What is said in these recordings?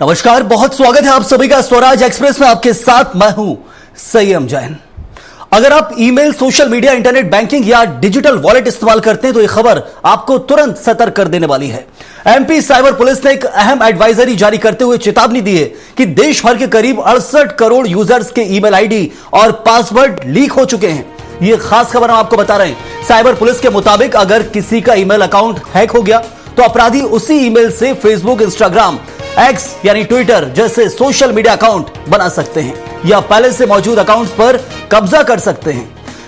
नमस्कार, बहुत स्वागत है आप सभी का स्वराज एक्सप्रेस में। आपके साथ मैं हूं संयम जैन। अगर आप email, social media, internet banking या डिजिटल वॉलेट इस्तेमाल करते हैं तो यह खबर आपको तुरंत सतर्क कर देने वाली है। एमपी साइबर पुलिस ने एक अहम एडवाइजरी जारी करते हुए चेतावनी दी है कि देश भर के करीब 68 करोड़ यूजर्स के ईमेल आईडी और पासवर्ड लीक हो चुके हैं। यह खास खबर हम आपको बता रहे हैं। साइबर पुलिस के मुताबिक अगर किसी का ईमेल अकाउंट हैक हो गया तो अपराधी उसी ईमेल से फेसबुक, इंस्टाग्राम, एक्स यानी ट्विटर जैसे सोशल मीडिया अकाउंट बना सकते हैं या पहले से मौजूद अकाउंट्स पर कब्जा कर सकते हैं।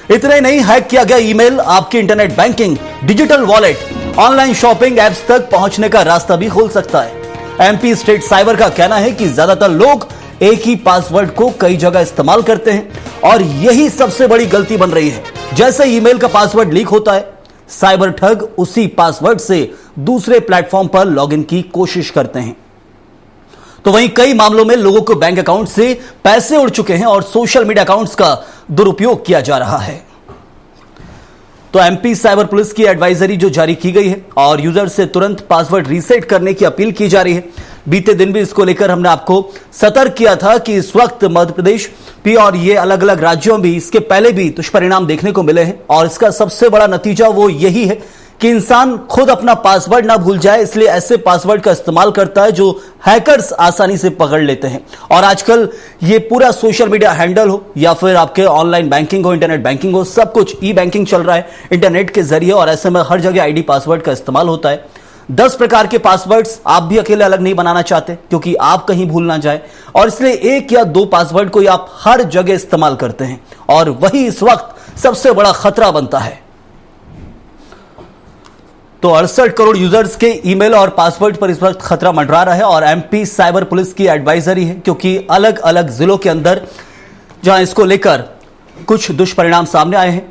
इतना ही नहीं, हैक किया गया ईमेल आपकी internet banking, digital wallet, online shopping apps तक पहुंचने का रास्ता भी खोल सकता है। एमपी स्टेट साइबर का कहना है कि ज्यादातर लोग एक ही पासवर्ड को कई जगह इस्तेमाल करते हैं और यही सबसे बड़ी गलती बन रही है। जैसे ईमेल का पासवर्ड लीक होता है, साइबर ठग उसी पासवर्ड से दूसरे प्लेटफॉर्म पर लॉगिन की कोशिश करते हैं। तो वहीं कई मामलों में लोगों को बैंक अकाउंट से पैसे उड़ चुके हैं और सोशल मीडिया अकाउंट्स का दुरुपयोग किया जा रहा है। तो एमपी साइबर पुलिस की एडवाइजरी जो जारी की गई है और यूजर से तुरंत पासवर्ड रीसेट करने की अपील की जा रही है। बीते दिन भी इसको लेकर हमने आपको सतर्क किया था कि इस वक्त मध्य प्रदेश भी और ये अलग अलग राज्यों में इसके पहले भी दुष्परिणाम देखने को मिले हैं और इसका सबसे बड़ा नतीजा वो यही है कि इंसान खुद अपना पासवर्ड ना भूल जाए, इसलिए ऐसे पासवर्ड का इस्तेमाल करता है जो हैकर्स आसानी से पकड़ लेते हैं। और आजकल ये पूरा सोशल मीडिया हैंडल हो या फिर आपके ऑनलाइन बैंकिंग हो, इंटरनेट बैंकिंग हो, सब कुछ ई बैंकिंग चल रहा है इंटरनेट के जरिए और ऐसे में हर जगह आईडी पासवर्ड का इस्तेमाल होता है। 10 प्रकार के पासवर्ड्स आप भी अकेले अलग नहीं बनाना चाहते क्योंकि आप कहीं भूल ना जाए और इसलिए 1 या 2 पासवर्ड को आप हर जगह इस्तेमाल करते हैं और वही इस वक्त सबसे बड़ा खतरा बनता है। तो 68 करोड़ यूजर्स के ईमेल और पासवर्ड पर इस वक्त खतरा मंडरा रहा है और एमपी साइबर पुलिस की एडवाइजरी है क्योंकि अलग अलग जिलों के अंदर जहां इसको लेकर कुछ दुष्परिणाम सामने आए हैं।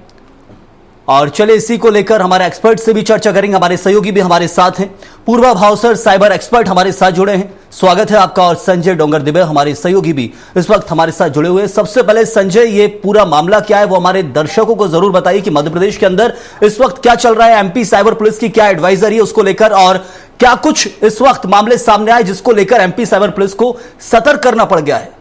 और चले इसी को लेकर हमारे एक्सपर्ट से भी चर्चा करेंगे। हमारे सहयोगी भी हमारे साथ हैं। पूर्वा भावसर साइबर एक्सपर्ट हमारे साथ जुड़े हैं, स्वागत है आपका। और संजय डोंगर दिबे हमारे सहयोगी भी इस वक्त हमारे साथ जुड़े हुए हैं। सबसे पहले संजय, ये पूरा मामला क्या है वो हमारे दर्शकों को जरूर बताइए कि मध्य प्रदेश के अंदर इस वक्त क्या चल रहा है, एमपी साइबर पुलिस की क्या एडवाइजरी है उसको लेकर और क्या कुछ इस वक्त मामले सामने आए जिसको लेकर एमपी साइबर पुलिस को सतर्क करना पड़ गया है।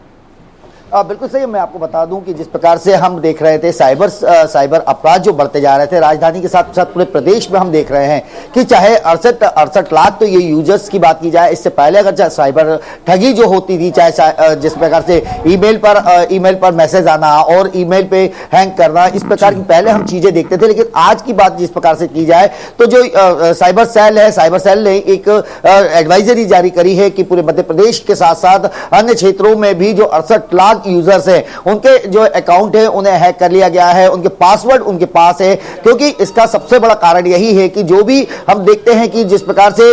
बिल्कुल सही। मैं आपको बता दूं कि जिस प्रकार से हम देख रहे थे साइबर अपराध जो बढ़ते जा रहे थे राजधानी के साथ साथ पूरे प्रदेश में, हम देख रहे हैं कि चाहे 68 लाख तो ये यूजर्स की बात की जाए, इससे पहले अगर चाहे साइबर ठगी जो होती थी, चाहे जिस प्रकार से ईमेल पर मैसेज आना और ईमेल पे हैंग करना, इस प्रकार की पहले हम चीजें देखते थे। लेकिन आज की बात जिस प्रकार से की जाए तो जो साइबर सेल ने एक एडवाइजरी जारी करी है कि पूरे मध्य प्रदेश के साथ साथ अन्य क्षेत्रों में भी जो 68 लाख यूजर्स हैं उनके जो अकाउंट है उन्हें हैक कर लिया गया है, उनके पासवर्ड उनके पास है। क्योंकि इसका सबसे बड़ा कारण यही है कि जो भी हम देखते हैं कि जिस प्रकार से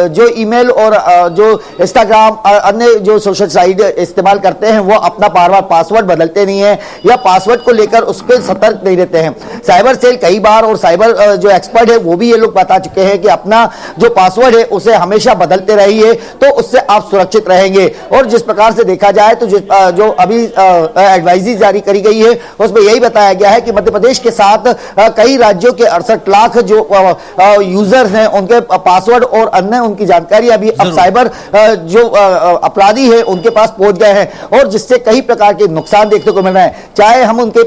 जो ईमेल और जो इंस्टाग्राम अन्य जो सोशल साइट इस्तेमाल करते हैं वो अपना बार बार पासवर्ड बदलते नहीं है या पासवर्ड को लेकर उस पर सतर्क नहीं रहते हैं। साइबर सेल कई बार और साइबर जो एक्सपर्ट है वो भी ये लोग बता चुके हैं कि अपना जो पासवर्ड है उसे हमेशा बदलते रहिए तो उससे आप सुरक्षित रहेंगे। और जिस प्रकार से देखा जाए तो जो अभी एडवाइजरी जारी करी गई है उसमें यही बताया गया है कि मध्य प्रदेश के साथ कई राज्यों के 68 लाख जो यूजर्स हैं उनके पासवर्ड और अन्य उनकी जानकारी अभी अब साइबर जो अपराधी है उनके पास पहुंच गए हैं और जिससे कई प्रकार के नुकसान देखने को मिल रहे हैं। चाहे हम उनके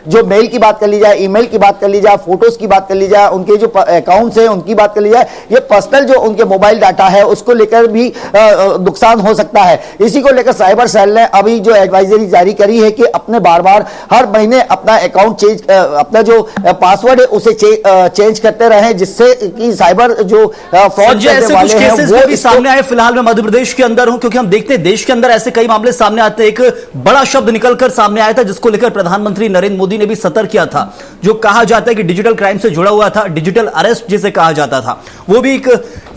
जो मेल की बात कर ली जाए, ईमेल की बात कर ली जाए, फोटोज की बात कर ली जाए, उनके जो अकाउंट्स हैं उनकी बात कर ली जाए, ये पर्सनल जो उनके मोबाइल डाटा है उसको लेकर भी नुकसान हो सकता है। इसी को लेकर साइबर सेल ने अभी जो एडवाइजरी जारी करी है कि अपने बार बार हर महीने अपना अकाउंट अपना जो पासवर्ड है उसे चेंज करते रहें जिससे कि साइबर जो फ्रॉड करने वाले हैं वो भी सामने आए। फिलहाल मैं मध्य प्रदेश के अंदर हूं क्योंकि हम देखते हैं देश के अंदर ऐसे कई मामले सामने आते हैं। एक बड़ा शब्द निकलकर सामने आया था जिसको लेकर प्रधानमंत्री नरेंद्र मोदी ने भी सतर्क किया था, जो कहा जाता है कि डिजिटल क्राइम से जुड़ा हुआ था, डिजिटल अरेस्ट जिसे कहा जाता था। वो भी एक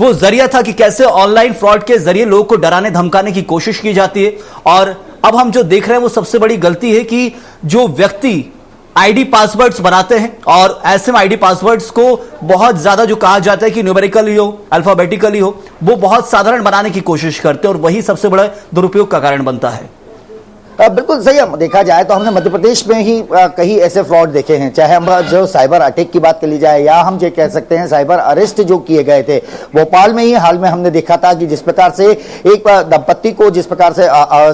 वो जरिया था कि कैसे ऑनलाइन फ्रॉड के जरिए लोगों को डराने धमकाने की कोशिश की जाती है। और अब हम जो देख रहे हैं वो सबसे बड़ी गलती है कि जो व्यक्ति आईडी पासवर्ड्स बनाते हैं और ऐसे में आईडी पासवर्ड्स को बहुत ज्यादा जो कहा जाता है कि न्यूमेरिकली हो, अल्फाबेटिकली हो, वो बहुत साधारण बनाने की कोशिश करते हैं और वही सबसे बड़ा दुरुपयोग का कारण बनता है। बिल्कुल सही। हम देखा जाए तो हमने मध्य प्रदेश में ही कई ऐसे फ्रॉड देखे हैं, चाहे हम जो साइबर अटैक की बात कर ली जाए या हम जो कह सकते हैं साइबर अरेस्ट जो किए गए थे। भोपाल में ही हाल में हमने देखा था कि जिस प्रकार से एक दंपत्ति को जिस प्रकार से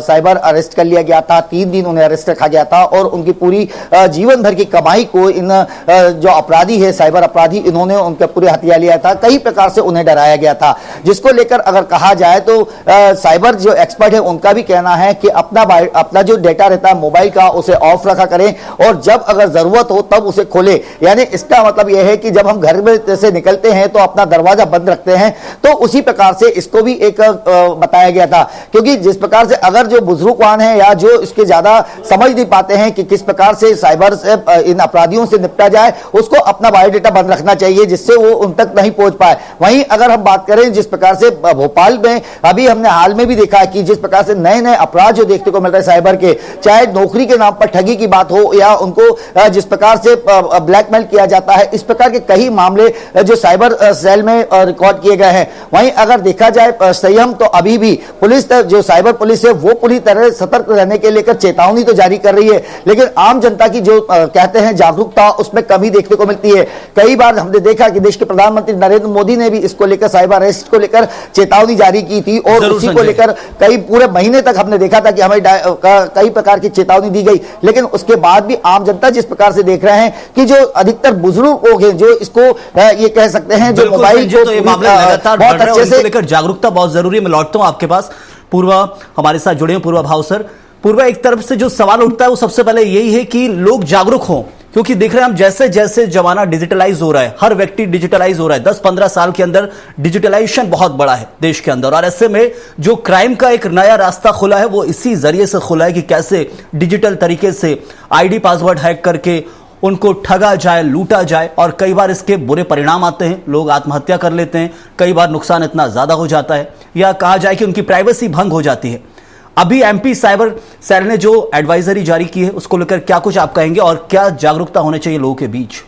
साइबर अरेस्ट कर लिया गया था, 3 दिन उन्हें अरेस्ट रखा गया था और उनकी पूरी जीवन भर की कमाई को इन जो अपराधी है साइबर अपराधी, इन्होंने उनका पूरे हथिया लिया था। कई प्रकार से उन्हें डराया गया था, जिसको लेकर अगर कहा जाए तो साइबर जो एक्सपर्ट है उनका भी कहना है कि अपना जो डेटा रहता है मोबाइल का उसे ऑफ रखा करें और जब अगर जरूरत हो तब उसे खोलें। यानी इसका मतलब यह है कि जब हम घर में से निकलते हैं तो अपना दरवाजा बंद रखते हैं, तो उसी प्रकार से इसको भी एक बताया गया था। क्योंकि जिस प्रकार से अगर जो बुजुर्गवान है या जो इसके ज्यादा समझ नहीं पाते हैं कि किस प्रकार से साइबर से इन अपराधियों से निपटा जाए, उसको अपना बायोडेटा बंद रखना चाहिए जिससे वो उन तक नहीं पहुंच पाए। वहीं अगर हम बात करें जिस प्रकार से भोपाल में अभी हमने हाल में भी देखा है कि जिस प्रकार से नए नए अपराध जो देखने को मिल रहे हैं साइबर के, चाहे नौकरी के नाम पर ठगी की बात हो या उनको जिस प्रकार से ब्लैकमेल किया जाता है, इस प्रकार के कई मामले जो साइबर सेल में रिकॉर्ड किए गए हैं। वहीं अगर देखा जाए संयम तो अभी भी पुलिस जो साइबर पुलिस है वो पूरी तरह सतर्क रहने के लेकर चेतावनी तो जारी कर रही है, लेकिन आम जनता की जो कहते हैं जागरूकता उसमें कमी देखने को मिलती है। कई बार हमने देखा कि देश के प्रधानमंत्री नरेंद्र मोदी ने भी इसको लेकर साइबर अरेस्ट को लेकर चेतावनी जारी की थी और उसी को लेकर कई पूरे महीने तक हमने देखा था कि हमें कई प्रकार की चेतावनी दी गई, लेकिन उसके बाद भी आम जनता जिस प्रकार से देख रहे हैं कि जो अधिकतर बुजुर्ग लोग हैं जो इसको ये कह सकते हैं जो मोबाइल जो तो ये मामले लगातार बहुत अच्छे से लेकर जागरूकता बहुत जरूरी है। मैं लौटता हूं आपके पास, पूर्वा हमारे साथ जुड़े हैं। पूर्वा भाव सर, पूर्वा एक तरफ से जो सवाल उठता है वो सबसे पहले यही है कि लोग जागरूक हों, क्योंकि देख रहे हैं हम जैसे जैसे जमाना डिजिटलाइज हो रहा है, हर व्यक्ति डिजिटलाइज हो रहा है। 10-15 साल के अंदर डिजिटलाइजेशन बहुत बड़ा है देश के अंदर, और ऐसे में जो क्राइम का एक नया रास्ता खुला है वो इसी जरिए से खुला है कि कैसे डिजिटल तरीके से आईडी पासवर्ड हैक करके उनको ठगा जाए, लूटा जाए। और कई बार इसके बुरे परिणाम आते हैं, लोग आत्महत्या कर लेते हैं, कई बार नुकसान इतना ज्यादा हो जाता है या कहा जाए कि उनकी प्राइवेसी भंग हो जाती है। अभी एमपी साइबर सेल ने जो एडवाइजरी जारी की है उसको लेकर क्या कुछ आप कहेंगे और क्या जागरूकता होनी चाहिए लोगों के बीच?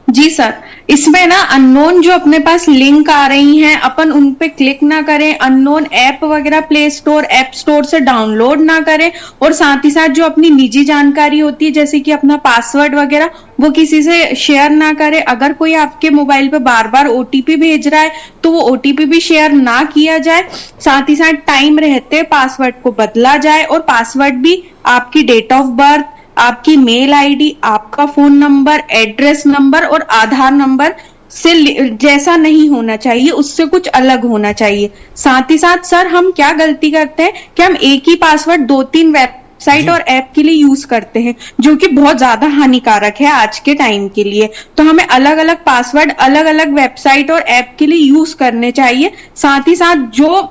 जी सर, इसमें ना अननोन जो अपने पास लिंक आ रही हैं अपन उन पे क्लिक ना करें, अननोन ऐप वगैरह प्ले स्टोर ऐप स्टोर से डाउनलोड ना करें, और साथ ही साथ जो अपनी निजी जानकारी होती है जैसे कि अपना पासवर्ड वगैरह वो किसी से शेयर ना करें। अगर कोई आपके मोबाइल पे बार बार ओटीपी भेज रहा है तो वो ओटीपी भी शेयर ना किया जाए। साथ ही साथ टाइम रहते पासवर्ड को बदला जाए, और पासवर्ड भी आपकी डेट ऑफ बर्थ, आपकी मेल आईडी, आपका फोन नंबर, एड्रेस नंबर और आधार नंबर से जैसा नहीं होना चाहिए, उससे कुछ अलग होना चाहिए। साथ ही साथ सर हम क्या गलती करते हैं कि हम एक ही पासवर्ड 2-3 वेबसाइट और ऐप के लिए यूज करते हैं, जो कि बहुत ज्यादा हानिकारक है आज के टाइम के लिए। तो हमें अलग अलग पासवर्ड अलग अलग वेबसाइट और ऐप के लिए यूज करने चाहिए। साथ ही साथ जो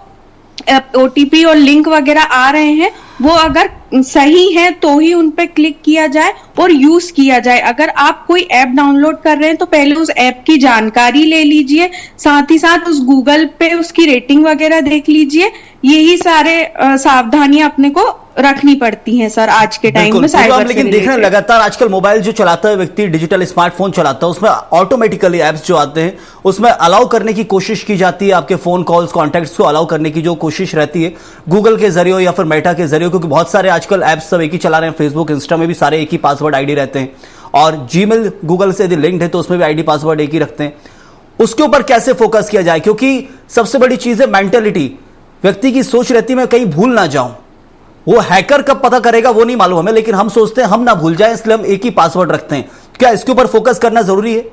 ओटीपी और लिंक वगैरह आ रहे हैं वो अगर सही है तो ही उन पे क्लिक किया जाए और यूज किया जाए। अगर आप कोई ऐप डाउनलोड कर रहे हैं तो पहले उस ऐप की जानकारी ले लीजिए, साथ ही साथ उस गूगल पे उसकी रेटिंग वगैरह देख लीजिए। यही सारे सावधानियां अपने को रखनी पड़ती हैं सर आज के टाइम में साइबर। लेकिन देख रहे हैं लगातार आजकल मोबाइल जो चलाता है व्यक्ति, डिजिटल स्मार्टफोन चलाता है, उसमें ऑटोमेटिकली एप्स जो आते हैं उसमें अलाउ करने की कोशिश की जाती है, आपके फोन कॉल्स कॉन्टैक्ट्स को अलाउ करने की जो कोशिश रहती है गूगल के जरिए या फिर मेटा के जरिए, क्योंकि बहुत सारे आजकल एप्स सब एक ही चला रहे हैं। फेसबुक इंस्टा में भी सारे एक ही पासवर्ड आईडी रहते हैं, और जीमेल गूगल से यदि लिंक्ड है तो उसमें भी आईडी पासवर्ड एक ही रखते हैं। उसके ऊपर कैसे फोकस किया जाए, क्योंकि सबसे बड़ी चीज है मेंटेलिटी, व्यक्ति की सोच रहती है मैं कहीं भूल ना जाऊं। वो हैकर कब पता करेगा वो नहीं मालूम हमें, लेकिन हम सोचते हैं हम ना भूल जाएं इसलिए हम एक ही पासवर्ड रखते हैं। क्या इसके ऊपर फोकस करना जरूरी है?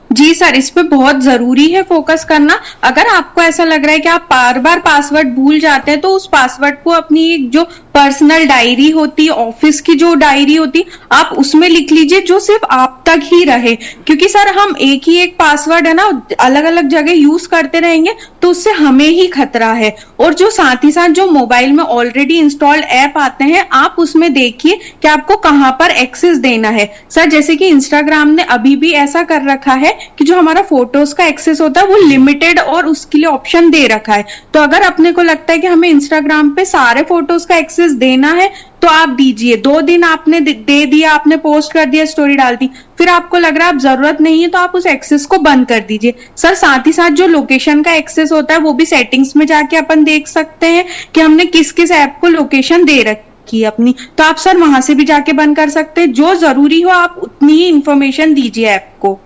जी सर, इस पे बहुत जरूरी है फोकस करना। अगर आपको ऐसा लग रहा है कि आप बार बार पासवर्ड भूल जाते हैं तो उस पासवर्ड को अपनी जो पर्सनल डायरी होती है, ऑफिस की जो डायरी होती, आप उसमें लिख लीजिए जो सिर्फ आप तक ही रहे। क्योंकि सर हम एक ही एक पासवर्ड है ना अलग अलग जगह यूज करते रहेंगे तो उससे हमें ही खतरा है। और जो साथ ही साथ जो मोबाइल में ऑलरेडी इंस्टॉल्ड ऐप आते हैं आप उसमें देखिए कि आपको कहां पर एक्सेस देना है। सर जैसे कि इंस्टाग्राम ने अभी भी ऐसा कर रखा है कि जो हमारा फोटोज का एक्सेस होता है वो लिमिटेड और उसके लिए ऑप्शन दे रखा है। तो अगर अपने को लगता है कि हमें इंस्टाग्राम पे सारे फोटोज का एक्सेस एक्सेस देना है तो आप दीजिए। 2 दिन आपने दे दिया, आपने पोस्ट कर दिया, स्टोरी डाल दी, फिर आपको लग रहा है आप जरूरत नहीं है तो आप उस एक्सेस को बंद कर दीजिए। सर साथ ही साथ जो लोकेशन का एक्सेस होता है वो भी सेटिंग्स में जाके अपन देख सकते हैं कि हमने किस किस ऐप को लोकेशन दे रखी है अपनी, तो आप सर वहां से भी जाके बंद कर सकते हैं। जो जरूरी हो आप उतनी ही इंफॉर्मेशन दीजिए ऐप को।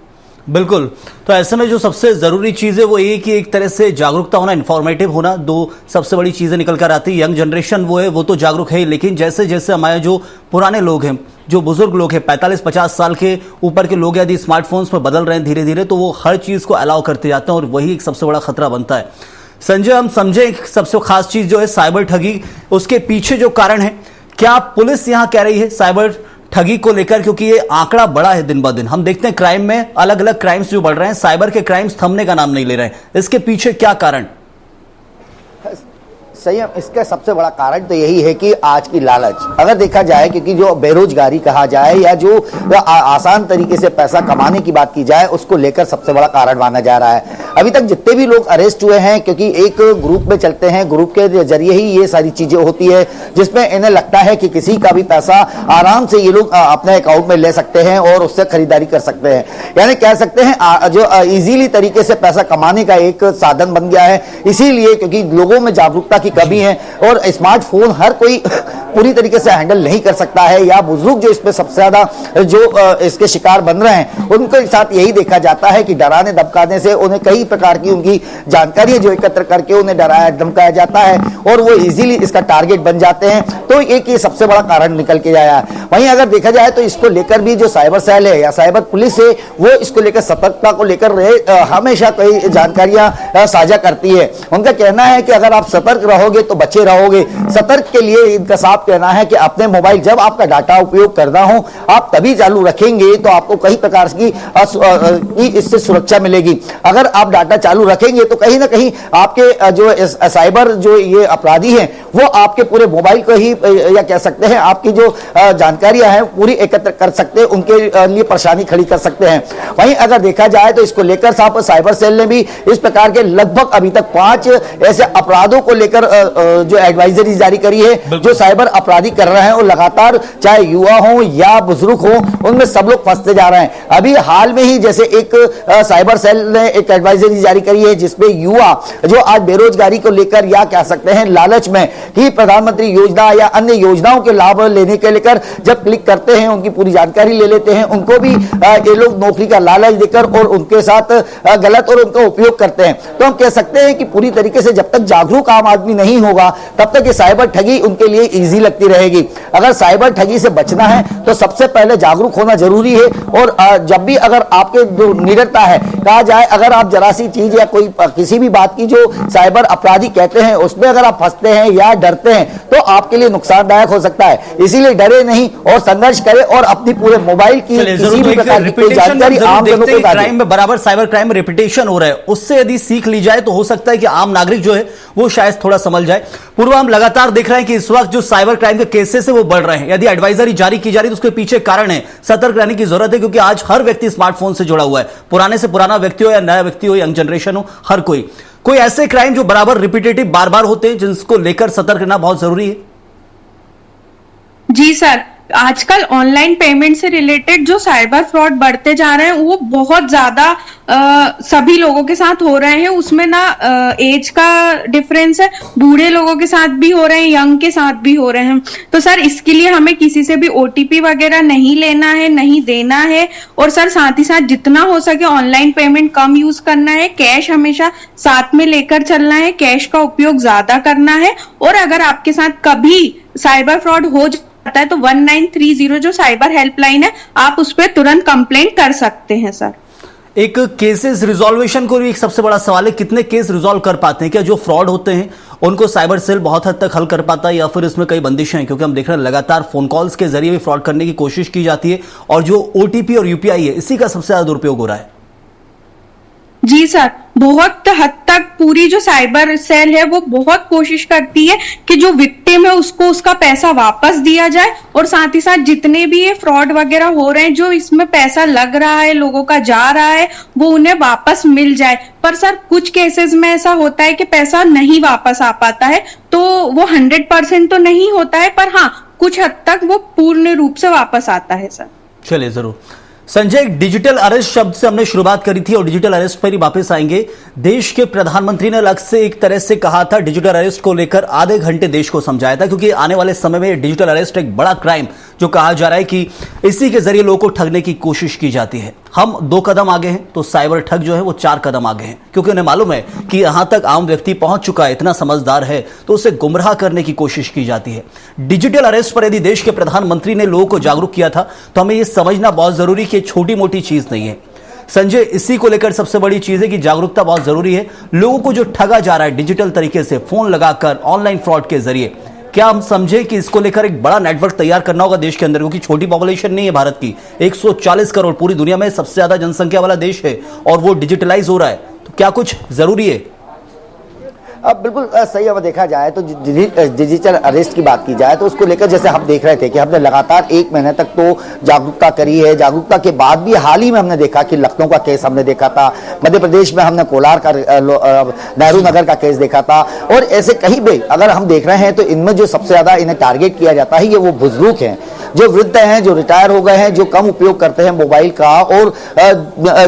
बिल्कुल। तो ऐसे में जो सबसे जरूरी चीज है वो ये कि एक तरह से जागरूकता होना, इन्फॉर्मेटिव होना, 2 सबसे बड़ी चीजें निकल कर आती है। यंग जनरेशन वो तो जागरूक है, लेकिन जैसे जैसे हमारे जो पुराने लोग हैं, जो बुजुर्ग लोग हैं, 45-50 साल के ऊपर के लोग यदि स्मार्टफोन्स में बदल रहे हैं धीरे धीरे, तो वो हर चीज को अलाउ करते जाते हैं और वही एक सबसे बड़ा खतरा बनता है। संजय, हम समझे सबसे खास चीज जो है साइबर ठगी, उसके पीछे जो कारण है, क्या पुलिस यहां कह रही है साइबर ठगी को लेकर, क्योंकि ये आंकड़ा बढ़ा है दिन ब दिन, हम देखते हैं क्राइम में अलग अलग क्राइम्स जो बढ़ रहे हैं, साइबर के क्राइम्स थमने का नाम नहीं ले रहे हैं, इसके पीछे क्या कारण? सही है, इसका सबसे बड़ा कारण तो यही है कि आज की लालच, अगर देखा जाए, क्योंकि जो बेरोजगारी कहा जाए या जो आसान तरीके से पैसा कमाने की बात की जाए, उसको लेकर सबसे बड़ा कारण माना जा रहा है। अभी तक जितने भी लोग अरेस्ट हुए हैं, क्योंकि एक ग्रुप में चलते हैं, ग्रुप के जरिए ही ये सारी चीजें होती है, जिसमें इन्हें लगता है कि किसी का भी पैसा आराम से ये लोग अपने अकाउंट में ले सकते हैं और उससे खरीदारी कर सकते हैं। यानी कह सकते हैं जो इजीली तरीके से पैसा कमाने का एक साधन बन गया है। इसीलिए क्योंकि लोगों में जागरूकता की कमी है और स्मार्टफोन हर कोई पूरी तरीके से हैंडल नहीं कर सकता है, या बुजुर्ग जो इसमें सबसे ज्यादा जो इसके शिकार बन रहे हैं, उनके साथ यही देखा जाता है कि डराने धमकाने से उन्हें कई प्रकार की उनकी जानकारी जो एकत्र करके उन्हें डराया धमकाया जाता है और वो इजीली इसका टारगेट बन जाते हैं। तो एक ये सबसे बड़ा कारण निकल के आया है। वहीं अगर देखा जाए तो इसको लेकर भी जो साइबर सेल है या साइबर पुलिस है, वो इसको लेकर सतर्कता को लेकर हमेशा कई जानकारियां साझा करती है। उनका कहना है कि अगर आप सतर्क रहोगे तो बचे रहोगे। सतर्क के लिए इनका साफ कहना है कि अपने मोबाइल जब आपका डाटा उपयोग करना हो आप तभी चालू रखेंगे तो आपको कई प्रकार की इससे सुरक्षा मिलेगी। अगर आप डाटा चालू रखेंगे तो कहीं ना कहीं आपके जो साइबर जो ये अपराधी हैं वो आपके पूरे मोबाइल को ही या कह सकते हैं आपकी जो जानकारियां हैं पूरी एकत्र कर सकते हैं, उनके लिए परेशानी खड़ी कर सकते हैं। वहीं अगर देखा जाए तो इसको लेकर साइबर सेल ने भी इस प्रकार के लगभग अभी तक 5 ऐसे अपराधों को लेकर जो एडवाइजरी जारी करी है, जो साइबर अपराधी कर रहे हैं और लगातार चाहे युवा हो या बुजुर्ग हो उनमें सब लोग फंसते जा रहे हैं। अभी हाल में ही जैसे एक साइबर सेल ने एक एडवाइजरी जारी करी है जिसमें युवा जो आज बेरोजगारी को लेकर या कह सकते हैं लालच में कि प्रधानमंत्री योजना या अन्य योजनाओं के लाभ लेने के लेकर जब क्लिक करते हैं उनकी पूरी जानकारी ले लेते हैं, उनको भी ये लोग नौकरी का लालच देकर और उनके साथ गलत और उनका उपयोग करते हैं। तो हम कह सकते हैं कि पूरी तरीके से जब तक जागरूक आम आदमी नहीं होगा तब तक ये साइबर ठगी उनके लिए इजी लगती रहेगी। अगर साइबर ठगी से बचना है तो सबसे पहले जागरूक होना जरूरी है। और जब भी अगर आपके जो निडरता है, कहा जाए अगर आप जरा सी चीज या कोई किसी भी बात की जो साइबर अपराधी कहते हैं उसमें अगर आप फंसते हैं या डरते हैं तो आपके लिए नुकसानदायक हो सकता है। इसीलिए डरे नहीं और संघर्ष करें और अपनी पूरे मोबाइल की किसी भी प्रकार की कोई जानकारी आम जनों को क्राइम में बराबर साइबर क्राइम में रिपीटेशन हो रहा है, उससे यदि सीख ली जाए तो हो सकता है कि आम नागरिक जो है वो शायद थोड़ा समझ जाए। पूर्व हम लगातार देख रहे हैं कि इस वक्त जो साइबर क्राइम के केसेस है वो बढ़ रहे हैं। यदि एडवाइजरी जारी की जा रही है तो उसके पीछे कारण है, सतर्क रहने की जरूरत है, क्योंकि आज हर व्यक्ति स्मार्टफोन से जुड़ा हुआ है, पुराने से पुराना व्यक्ति हो या नया व्यक्ति हो, यंग जनरेशन हो, हर कोई ऐसे क्राइम जो बराबर रिपीटेटिव बार बार होते हैं जिसको लेकर सतर्क रहना बहुत जरूरी है। जी सर, आजकल ऑनलाइन पेमेंट से रिलेटेड जो साइबर फ्रॉड बढ़ते जा रहे हैं वो बहुत ज्यादा सभी लोगों के साथ हो रहे हैं। उसमें ना एज का डिफरेंस है, बूढ़े लोगों के साथ भी हो रहे हैं, यंग के साथ भी हो रहे हैं। तो सर इसके लिए हमें किसी से भी ओटीपी वगैरह नहीं लेना है, नहीं देना है। और सर साथ ही साथ जितना हो सके ऑनलाइन पेमेंट कम यूज करना है, कैश हमेशा साथ में लेकर चलना है, कैश का उपयोग ज्यादा करना है। और अगर आपके साथ कभी साइबर फ्रॉड हो जाता है तो 1930 जो साइबर हेल्पलाइन है आप उस पर तुरंत कंप्लेंट कर सकते हैं। सर एक केसेस रिजोल्वेशन को भी एक सबसे बड़ा सवाल है, कितने केस रिजोल्व कर पाते हैं? क्या जो फ्रॉड होते हैं उनको साइबर सेल बहुत हद तक हल कर पाता है या फिर इसमें कई बंदिशें हैं? क्योंकि हम देख रहे हैं लगातार फोन कॉल्स के जरिए भी फ्रॉड करने की कोशिश की जाती है और जो ओटीपी और यूपीआई है इसी का सबसे ज्यादा दुरुपयोग हो रहा है। जी सर, बहुत हद तक पूरी जो साइबर सेल है वो बहुत कोशिश करती है कि जो विक्टिम है उसको उसका पैसा वापस दिया जाए, और साथ ही साथ जितने भी ये फ्रॉड वगैरह हो रहे हैं, जो इसमें पैसा लग रहा है, लोगों का जा रहा है, वो उन्हें वापस मिल जाए। पर सर कुछ केसेस में ऐसा होता है कि पैसा नहीं वापस आ पाता है, तो वो 100% तो नहीं होता है, पर हाँ कुछ हद तक वो पूर्ण रूप से वापस आता है सर। चलिए जरूर संजय, डिजिटल अरेस्ट शब्द से हमने शुरुआत करी थी और डिजिटल अरेस्ट पर ही वापस आएंगे। देश के प्रधानमंत्री ने अलग से एक तरह से कहा था, डिजिटल अरेस्ट को लेकर आधे घंटे देश को समझाया था, क्योंकि आने वाले समय में डिजिटल अरेस्ट एक बड़ा क्राइम जो कहा जा रहा है कि इसी के जरिए लोगों को ठगने की कोशिश की जाती है। हम 2 कदम आगे हैं तो साइबर ठग जो है वो 4 कदम आगे हैं, क्योंकि उन्हें मालूम है कि यहां तक आम व्यक्ति पहुंच चुका है, इतना समझदार है, तो उसे गुमराह करने की कोशिश की जाती है। डिजिटल अरेस्ट पर यदि देश के प्रधानमंत्री ने लोगों को जागरूक किया था तो हमें यह समझना बहुत जरूरी कि छोटी मोटी चीज नहीं है। संजय, इसी को लेकर सबसे बड़ी चीज है कि जागरूकता बहुत जरूरी है। लोगों को जो ठगा जा रहा है डिजिटल तरीके से, फोन लगाकर, ऑनलाइन फ्रॉड के जरिए, क्या हम समझे कि इसको लेकर एक बड़ा नेटवर्क तैयार करना होगा देश के अंदर, क्योंकि छोटी पॉपुलेशन नहीं है भारत की, 140 करोड़, पूरी दुनिया में सबसे ज्यादा जनसंख्या वाला देश है और वो डिजिटलाइज हो रहा है, तो क्या कुछ जरूरी है? अब बिल्कुल सही, अब देखा जाए तो डिजिटल अरेस्ट की बात की जाए तो उसको लेकर जैसे हम देख रहे थे कि हमने लगातार 1 महीने तक तो जागरूकता करी है। जागरूकता के बाद भी हाल ही में हमने देखा कि लखनऊ का केस हमने देखा था, मध्य प्रदेश में हमने कोलार का, नेहरू नगर का केस देखा था, और ऐसे कहीं भी अगर हम देख रहे हैं तो इनमें जो सबसे ज्यादा इन्हें टारगेट किया जाता है ये वो बुजुर्ग हैं, जो वृद्ध हैं, जो रिटायर हो गए हैं, जो कम उपयोग करते हैं मोबाइल का, और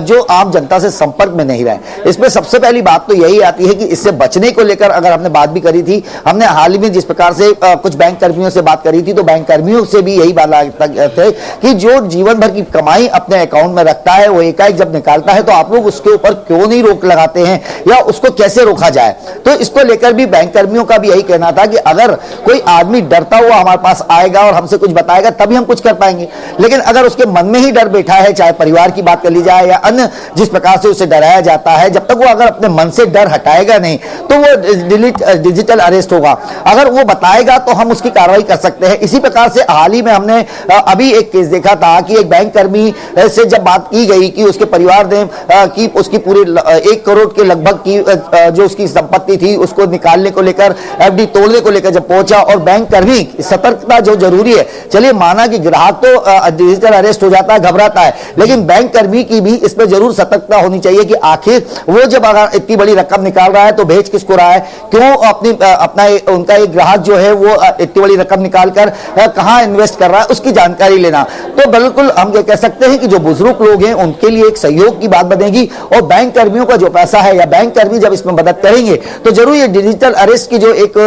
जो आम जनता से संपर्क में नहीं रहे। इसमें सबसे पहली बात तो यही आती है कि इससे बचने को लेकर अगर हमने बात भी करी थी, हमने हाल ही में जिस प्रकार से कुछ बैंक कर्मियों से बात करी थी, तो बैंक कर्मियों से भी यही बात थे कि जो जीवन भर की कमाई अपने अकाउंट में रखता है वो एकाएक जब निकालता है तो आप लोग उसके ऊपर क्यों नहीं रोक लगाते हैं, या उसको कैसे रोका जाए। तो इसको लेकर भी बैंक कर्मियों का भी यही कहना था कि अगर कोई आदमी डरता हुआ हमारे पास आएगा और हमसे कुछ बताएगा तभी हम कुछ कर पाएंगे, लेकिन अगर उसके मन में ही डर बैठा है, चाहे परिवार की बात कर ली जाए या अन्य जिस प्रकार से उसे डराया जाता है, जब तक वो अगर अपने मन से डर हटाएगा नहीं तो वो डिजिटल अरेस्ट होगा। अगर वो बताएगा तो हम उसकी कार्रवाई कर सकते हैं। इसी प्रकार से हाल ही में हमने अभी एक केस देखा था कि एक बैंक कर्मी से जब बात की गई कि उसके परिवार ने कि उसकी पूरी 1 करोड़ के लगभग की जो उसकी संपत्ति थी उसको निकालने को लेकर, एफडी तोड़ने को लेकर जब पहुंचा, और बैंक कर्मी सतर्कता जो जरूरी है, चलिए माना कि ग्राहक तो डिजिटल अरेस्ट हो जाता है, घबराता है, लेकिन बैंक कर्मी की भी इसमें जरूर सतर्कता होनी चाहिए कि आखिर वो जब अगर इतनी बड़ी रकम निकाल रहा है तो भेज किसको रहा है, क्यों उनका एक ग्राहक जो है वो इतनी बड़ी रकम निकालकर कहां इन्वेस्ट कर रहा है उसकी जानकारी लेना। तो बिल्कुल हम ये कह सकते हैं कि जो बुजुर्ग लोग हैं उनके लिए एक सहयोग की बात बनेगी, और बैंक कर्मियों का जो पैसा है या बैंक कर्मी जब इसमें मदद करेंगे तो जरूर ये डिजिटल अरेस्ट की जो एक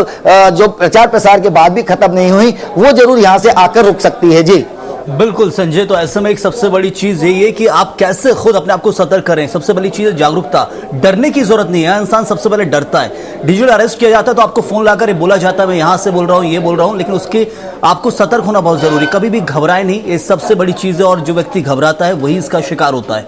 जो प्रचार प्रसार के बाद भी खत्म नहीं हुई वो जरूर यहां से आकर रुक सकती है। जी बिल्कुल संजय, तो ऐसे में एक सबसे बड़ी चीज यही है कि आप कैसे खुद अपने आप को सतर्क करें। सबसे बड़ी चीज है जागरूकता। डरने की जरूरत नहीं है, इंसान सबसे पहले डरता है। डिजिटल अरेस्ट किया जाता है तो आपको फोन लाकर बोला जाता है मैं यहां से बोल रहा हूं, ये बोल रहा हूं, लेकिन उसके आपको सतर्क होना बहुत जरूरी। कभी भी घबराए नहीं, ये सबसे बड़ी चीज है, और जो व्यक्ति घबराता है वही इसका शिकार होता है।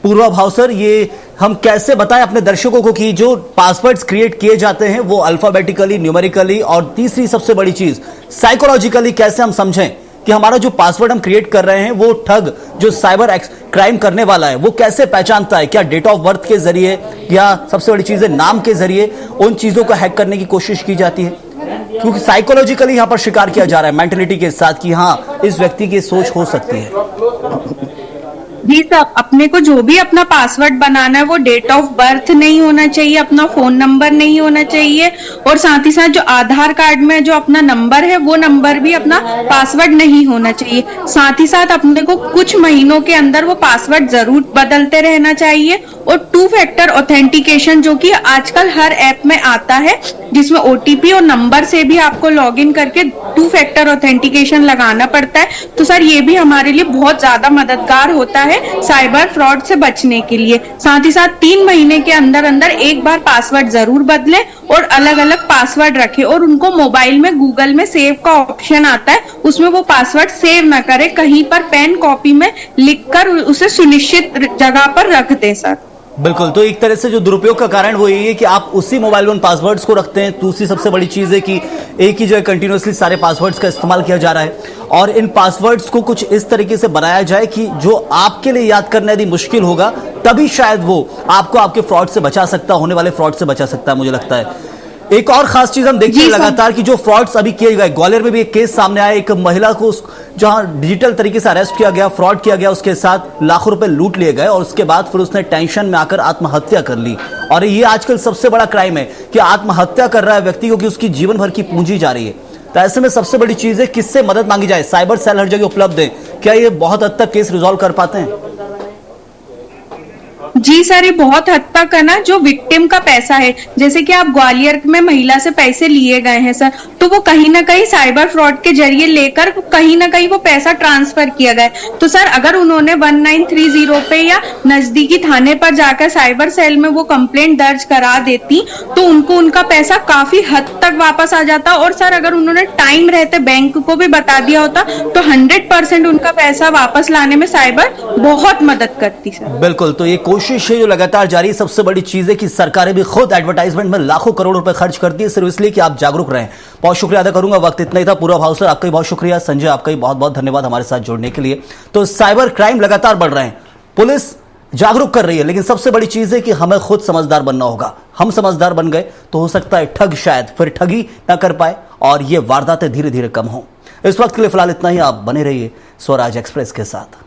पूर्वाभाव सर, ये हम कैसे बताएं अपने दर्शकों को कि जो पासवर्ड्स क्रिएट किए जाते हैं वो अल्फाबेटिकली, न्यूमेरिकली, और तीसरी सबसे बड़ी चीज साइकोलॉजिकली कैसे हम समझें कि हमारा जो पासवर्ड हम क्रिएट कर रहे हैं वो ठग जो साइबर क्राइम करने वाला है वो कैसे पहचानता है? क्या डेट ऑफ बर्थ के जरिए, या सबसे बड़ी चीज है नाम के जरिए उन चीजों को हैक करने की कोशिश की जाती है? क्योंकि साइकोलॉजिकली यहां पर शिकार किया जा रहा है मेंटलिटी के साथ कि हाँ इस व्यक्ति की सोच हो सकती है। जी साहब, अपने को जो भी अपना पासवर्ड बनाना है वो डेट ऑफ बर्थ नहीं होना चाहिए, अपना फोन नंबर नहीं होना चाहिए, और साथ ही साथ जो आधार कार्ड में जो अपना नंबर है वो नंबर भी अपना पासवर्ड नहीं होना चाहिए। साथ ही साथ अपने को कुछ महीनों के अंदर वो पासवर्ड जरूर बदलते रहना चाहिए, और 2 फैक्टर ऑथेंटिकेशन जो कि आजकल हर ऐप में आता है, जिसमें OTP और नंबर से भी आपको लॉगिन करके 2 फैक्टर ऑथेंटिकेशन लगाना पड़ता है। तो सर ये भी हमारे लिए बहुत ज्यादा मददगार होता है साइबर फ्रॉड से बचने के लिए। साथ ही साथ 3 महीने के अंदर अंदर एक बार पासवर्ड जरूर बदलें और अलग अलग पासवर्ड रखें, और उनको मोबाइल में गूगल में सेव का ऑप्शन आता है, उसमें वो पासवर्ड सेव ना करें, कहीं पर पेन कॉपी में लिखकर उसे सुनिश्चित जगह पर रख दें सर। बिल्कुल, तो एक तरह से जो दुरुपयोग का कारण वो यही है कि आप उसी मोबाइल में पासवर्ड्स को रखते हैं। दूसरी सबसे बड़ी चीज है कि एक ही जगह कंटिन्यूअसली सारे पासवर्ड्स का इस्तेमाल किया जा रहा है, और इन पासवर्ड्स को कुछ इस तरीके से बनाया जाए कि जो आपके लिए याद करना यदि मुश्किल होगा तभी शायद वो आपको आपके फ्रॉड से बचा सकता, होने वाले फ्रॉड से बचा सकता है, मुझे लगता है। एक और खास चीज हम देखते हैं लगातार कि जो फ्रॉड्स अभी किए गए, ग्वालियर में भी एक केस सामने आया, एक महिला को जहां डिजिटल तरीके से अरेस्ट किया गया, फ्रॉड किया गया, उसके साथ लाखों रुपए लूट लिए गए और उसके बाद फिर उसने टेंशन में आकर आत्महत्या कर ली। और ये आजकल सबसे बड़ा क्राइम है कि आत्महत्या कर रहा है व्यक्ति, क्योंकि उसकी जीवन भर की पूंजी जा रही है। तो ऐसे में सबसे बड़ी चीज है किससे मदद मांगी जाए। साइबर सेल हर जगह उपलब्ध है, क्या ये बहुत हद तक केस रिजॉल्व कर पाते हैं? जी सर, ये बहुत हद तक है ना, जो विक्टिम का पैसा है, जैसे कि आप ग्वालियर में महिला से पैसे लिए गए हैं सर, तो वो कहीं ना कहीं साइबर फ्रॉड के जरिए लेकर कहीं ना कहीं वो पैसा ट्रांसफर किया गया। तो सर अगर उन्होंने 1930 पे या नजदीकी थाने पर जाकर साइबर सेल में वो कंप्लेंट दर्ज करा देती तो उनको उनका पैसा काफी हद तक वापस आ जाता। और सर अगर उन्होंने टाइम रहते बैंक को भी बता दिया होता तो 100% उनका पैसा वापस लाने में साइबर बहुत मदद करती सर। बिल्कुल, तो ये कोशिश है जो लगातार जारी। सबसे बड़ी चीज है कि सरकारें भी खुद एडवर्टाइजमेंट में लाखों करोड़ रुपए खर्च करती है, सिर्फ इसलिए कि आप जागरूक रहें। बहुत शुक्रिया अदा करूंगा, वक्त इतना ही था। पूरा भाव सर आपका भी बहुत शुक्रिया, संजय आपका भी बहुत बहुत धन्यवाद हमारे साथ जुड़ने के लिए। तो साइबर क्राइम लगातार बढ़ रहे हैं, पुलिस जागरूक कर रही है, लेकिन सबसे बड़ी चीज है कि हमें खुद समझदार बनना होगा। हम समझदार बन गए तो हो सकता है ठग शायद फिर ठगी ना कर पाए और ये वारदातें धीरे धीरे कम हो। इस वक्त के लिए फिलहाल इतना ही। आप बने रहिए स्वराज एक्सप्रेस के साथ।